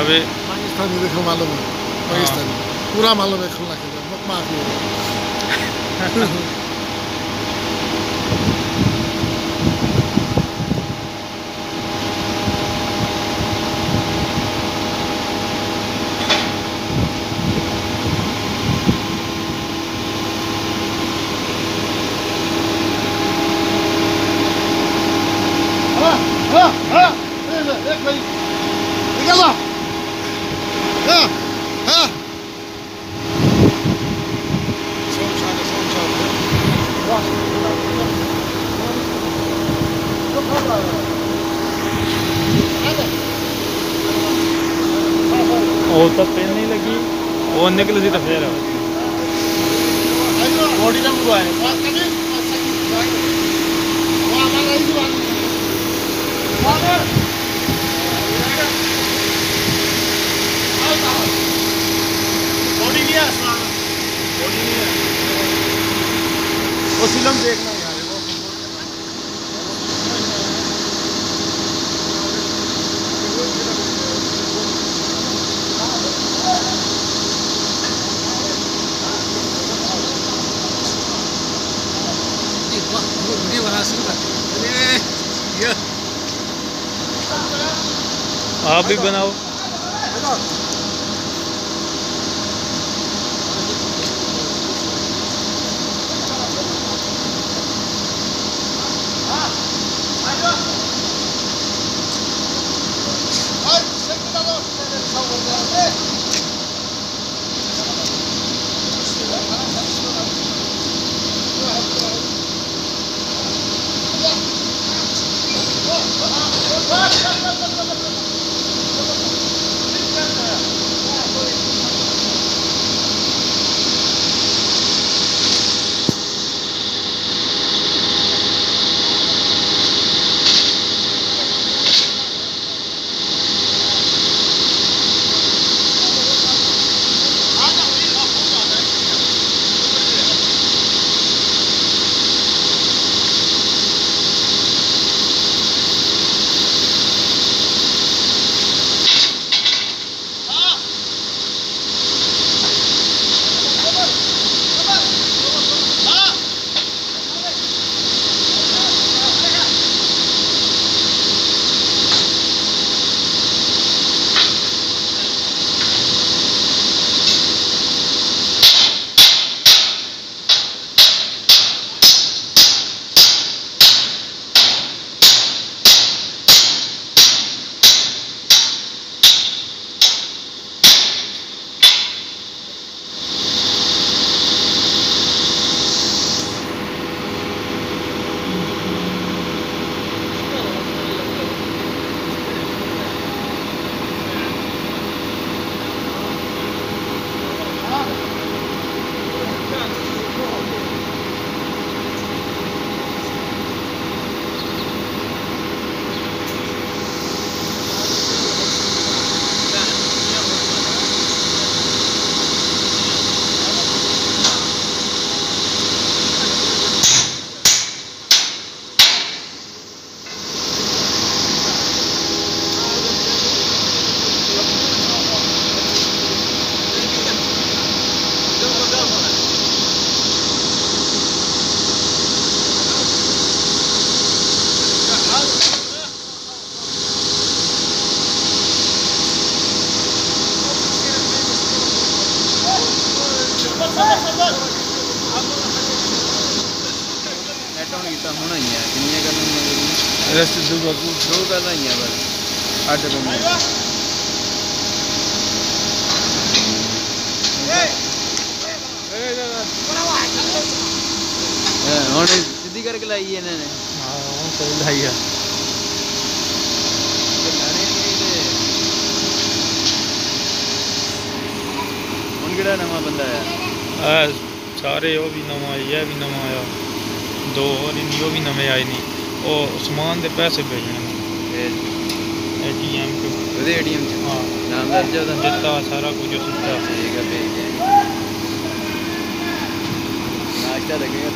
जावे पाकिस्तानी देखो मालूम है पाकिस्तानी पूरा मालूम है खुला के मत माफी देख भाई निकल हाँ हाँ वो तो पेन नहीं लगी वो निकल सी तो फिर बॉडी का हुआ है बात कभी वो हमारा ही बात बॉडी नहीं है बॉडी नहीं है वो फिल्म देखना यार वो आप भी बनाओ होना ही है कितनी गल रस्ते दो गल ही है बस 8 बंदे हुण सीधी करके लाई इन्होंने हाँ हुण सही लाई है हुण केड़ा नवा बंदा आया सारे वो भी नवा आया ये भी नवा आया दो और वो भी नवे आए नहीं वो समान के पैसे भेजने ATM को ATM हाँ नाम दर्ज है जितना सारा कुछ उसका ठीक है भेज के नाश्ता लगेगा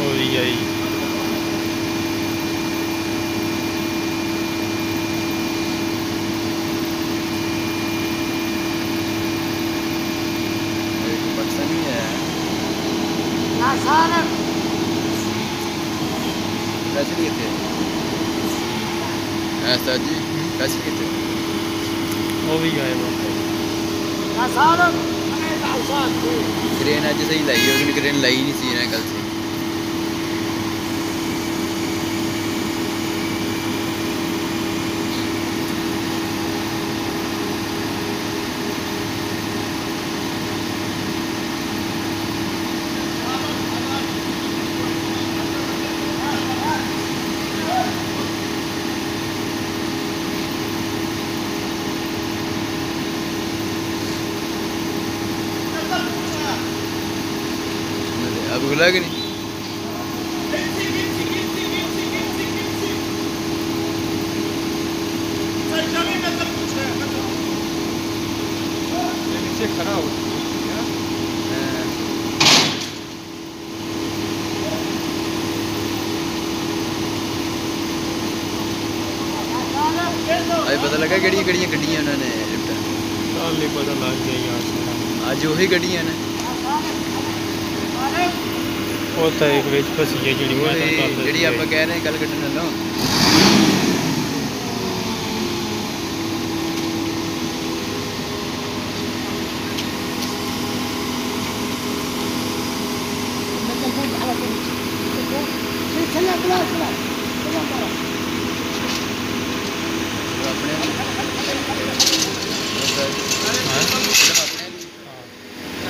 हो यही पैसे लिए थे ऐसा जी पैसे लिए थे वो भी गए वापस। क्रेन अज सही लाई होगी क्रेन लाई नहीं सी इन्हें कल से अब खुला कि नहीं नीचे खड़ा हो अभी पता लगा केड़ियां केड़ियां गड्डियां उन्होंने लिफ्ट कल नहीं पता लग गया यार। अज वही गड्डियां ने वो तो एक वेच फसी है जी मैं तो कल जी आप कह रहे हैं कल कटने लो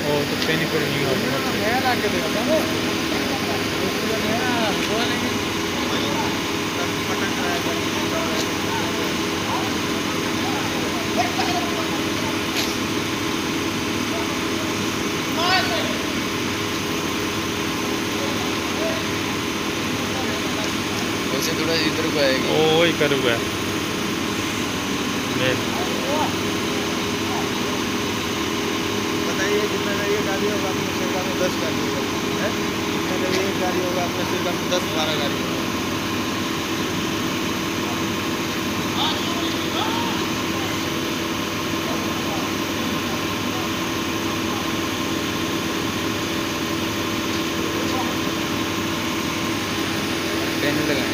वो तो पेनी पर नहीं होता। वैसे थोड़ा इधर को आएगी ओ ही करूँगा बताइए कितना का ये गाड़ी होगा अपने सिरका में 10 गाड़ी होगा कितना का ये गाड़ी होगा अपने सिरका में 10-12 गाड़ी होगा। पेन लगाए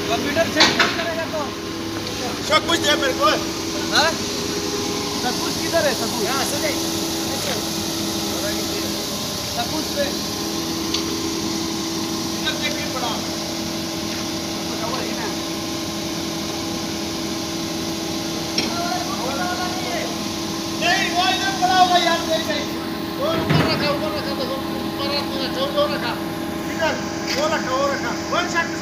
कंप्यूटर सेट करेगा तो सब कुछ दे मेरे को। हाँ सब कुछ किधर है सब कुछ यहाँ से सब कुछ पे इधर देखिए पड़ा नहीं वो इधर पड़ा होगा यार देख वो ऊपर रखा ऊपर रखा इधर वो रखा वो रखा वन सेट